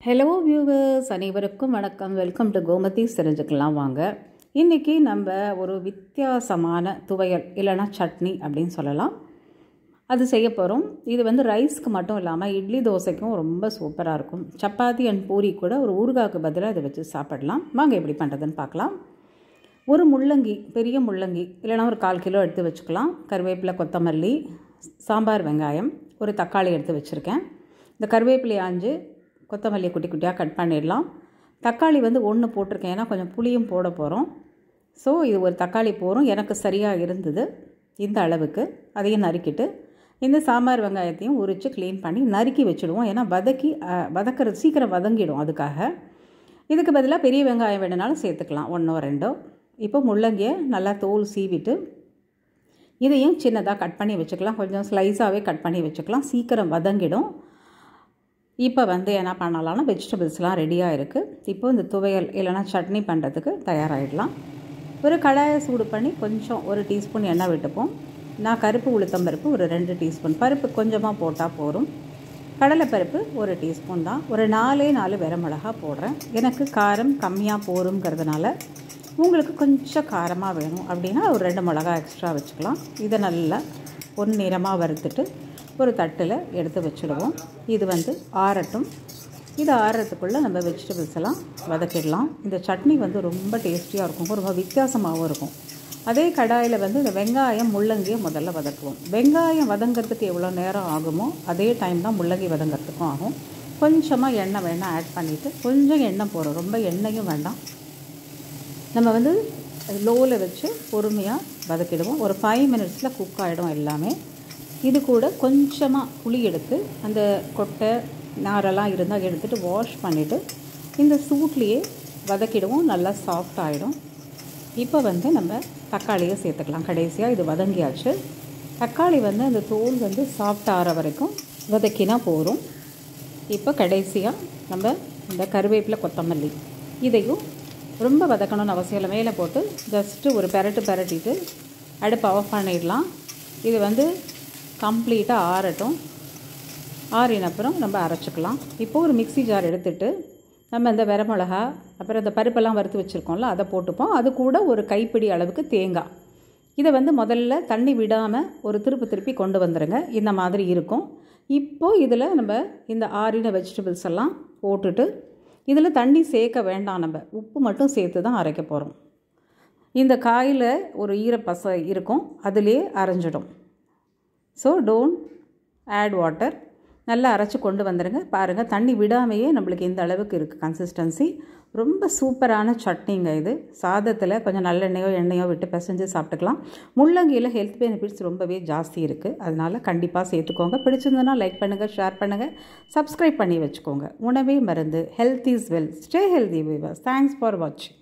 Hello viewers, அனைவருக்கும் வணக்கம். Welcome to Gomathi's. தெரிஞ்சுக்கலாம் வாங்க. இன்றைக்கி நம்ம ஒரு வித்தியாசமான துவையல் இல்லைனா சட்னி அப்படின்னு சொல்லலாம், அது செய்ய போகிறோம். இது வந்து ரைஸ்க்கு மட்டும் இல்லாமல் இட்லி தோசைக்கும் ரொம்ப சூப்பராக இருக்கும். சப்பாத்தி அண்ட் பூரி கூட ஒரு ஊறுகாய்க்கு பதிலாக அதை வச்சு சாப்பிடலாம். வாங்க எப்படி பண்ணுறதுன்னு பார்க்கலாம். ஒரு முள்ளங்கி, பெரிய முள்ளங்கி இல்லைனா ஒரு 1/4 கிலோ எடுத்து வச்சுக்கலாம். கருவேப்பிலை, கொத்தமல்லி, சாம்பார் வெங்காயம், ஒரு தக்காளி எடுத்து வச்சுருக்கேன். இந்த கருவேப்பிலை ஆஞ்சு கொத்தமல்லியை குட்டி குட்டியாக கட் பண்ணிடலாம். தக்காளி வந்து 1 போட்டிருக்கேன், ஏன்னா கொஞ்சம் புளியும் போட போகிறோம். ஸோ இது ஒரு தக்காளி போகிறோம், எனக்கு சரியாக இருந்தது இந்த அளவுக்கு. அதையும் நறுக்கிட்டு இந்த சாம்பார் வெங்காயத்தையும் உரித்து க்ளீன் பண்ணி நறுக்கி வச்சுடுவோம். ஏன்னா வதக்கிறது சீக்கிரம் வதங்கிடும். அதுக்காக இதுக்கு பதிலாக பெரிய வெங்காயம் வேணுனாலும் சேர்த்துக்கலாம், 1 or 2. இப்போ முள்ளங்கியை நல்லா தோல் சீவிட்டு இதையும் சின்னதாக கட் பண்ணி வச்சுக்கலாம். கொஞ்சம் ஸ்லைஸாகவே கட் பண்ணி வச்சுக்கலாம், சீக்கிரம் வதங்கிடும். இப்போ வந்து என்ன பண்ணலாம்னா வெஜிடபிள்ஸ்லாம் ரெடியாக இருக்குது. இப்போ இந்த துவையல் இல்லைனா சட்னி பண்ணுறதுக்கு தயாராகிடலாம். ஒரு கடாயை சூடு பண்ணி கொஞ்சம் 1 டீஸ்பூன் எண்ணெய் விட்டுப்போம். நான் கருப்பு உளுத்தம் பருப்பு ஒரு 2 டீஸ்பூன், பருப்பு கொஞ்சமாக போட்டால் போதும். கடலைப்பருப்பு 1 டீஸ்பூன் தான். ஒரு 4 வரமிளகா போடுறேன். எனக்கு காரம் கம்மியாக போருங்கிறதுனால உங்களுக்கு கொஞ்சம் காரமாக வேணும் அப்படின்னா ஒரு 2 மிளகா எக்ஸ்ட்ரா வச்சுக்கலாம். இதை நல்லா பொன்னிறமாக வறுத்துட்டு ஒரு தட்டில் எடுத்து வச்சுடுவோம். இது வந்து ஆறட்டும். இது ஆறுறதுக்குள்ளே நம்ம வெஜிடபிள்ஸ் எல்லாம் வதக்கிடலாம். இந்த சட்னி வந்து ரொம்ப டேஸ்டியாக இருக்கும், ரொம்ப வித்தியாசமாகவும் இருக்கும். அதே கடாயில் வந்து இந்த வெங்காயம் முள்ளங்கியை முதல்ல வதக்குவோம். வெங்காயம் வதங்கிறதுக்கு எவ்வளோ நேரம் ஆகுமோ அதே டைம் தான் முள்ளங்கி வதங்கிறதுக்கும் ஆகும். கொஞ்சமாக எண்ணெய் வேணால் ஆட் பண்ணிவிட்டு, கொஞ்சம் எண்ணெய் போகிறோம், ரொம்ப எண்ணெயும் வேண்டாம். நம்ம வந்து லோவில் வச்சு பொறுமையாக வதக்கிடுவோம். ஒரு 5 மினிட்ஸில் குக் ஆகிடும் எல்லாமே. இது கூட கொஞ்சமாக புளி எடுத்து அந்த கொட்டை நாரெல்லாம் இருந்தால் எடுத்துகிட்டு வாஷ் பண்ணிவிட்டு இந்த சூட்லேயே வதக்கிடுவோம். நல்லா சாஃப்ட் ஆகிடும். இப்போ வந்து நம்ம தக்காளியை சேர்த்துக்கலாம். கடைசியாக இது வதங்கியாச்சு. தக்காளி வந்து அந்த தோல் வந்து சாஃப்ட் ஆகிற வரைக்கும் வதக்கினா போதும். இப்போ கடைசியாக நம்ம இந்த கருவேப்பிலை, கொத்தமல்லி இதையும் ரொம்ப வதக்கணும்னு அவசியம் இல்லை. மேலே போட்டு ஜஸ்ட்டு ஒரு பெரட்டிட்டு அடுப்பை ஆஃப் பண்ணிடலாம். இது வந்து கம்ப்ளீட்டாக ஆறட்டும். ஆறின அப்புறம் நம்ம அரைச்சிக்கலாம். இப்போது ஒரு மிக்ஸி ஜார் எடுத்துகிட்டு நம்ம இந்த வரமிளகா, அப்புறம் இந்த பருப்பெல்லாம் வறுத்து வச்சுருக்கோம்ல, அதை போட்டுப்போம். அது கூட ஒரு கைப்பிடி அளவுக்கு தேங்காய். இதை வந்து முதல்ல தண்ணி விடாமல் ஒரு திருப்பி கொண்டு வந்துடுங்க. இந்த மாதிரி இருக்கும். இப்போது இதில் நம்ம இந்த ஆறின வெஜிடபிள்ஸ் எல்லாம் போட்டுட்டு இதில் தண்ணி சேர்க்க வேண்டாம், நம்ம உப்பு மட்டும் சேர்த்து தான் அரைக்க போகிறோம். இந்த காயில் ஒரு ஈரப்பசை இருக்கும், அதிலே அரைஞ்சிடும். So don't add water. நல்லா அரைச்சி கொண்டு வந்துடுங்க. பாருங்கள், தண்ணி விடாமையே நம்மளுக்கு இந்த அளவுக்கு இருக்குது கன்சிஸ்டன்சி. ரொம்ப சூப்பரான சட்னிங்க இது. சாதத்தில் கொஞ்சம் நல்லெண்ணெயோ எண்ணெயோ விட்டு பிசைஞ்சு சாப்பிட்டுக்கலாம். முள்ளங்கியில் ஹெல்த் பெனிஃபிட்ஸ் ரொம்பவே ஜாஸ்தி இருக்குது, அதனால் கண்டிப்பாக சேர்த்துக்கோங்க. பிடிச்சிருந்ததுன்னா லைக் பண்ணுங்கள், ஷேர் பண்ணுங்கள், சப்ஸ்கிரைப் பண்ணி வச்சுக்கோங்க. உணவே மருந்து. Health is well. Stay healthy viewers. Thanks for வாட்சிங்.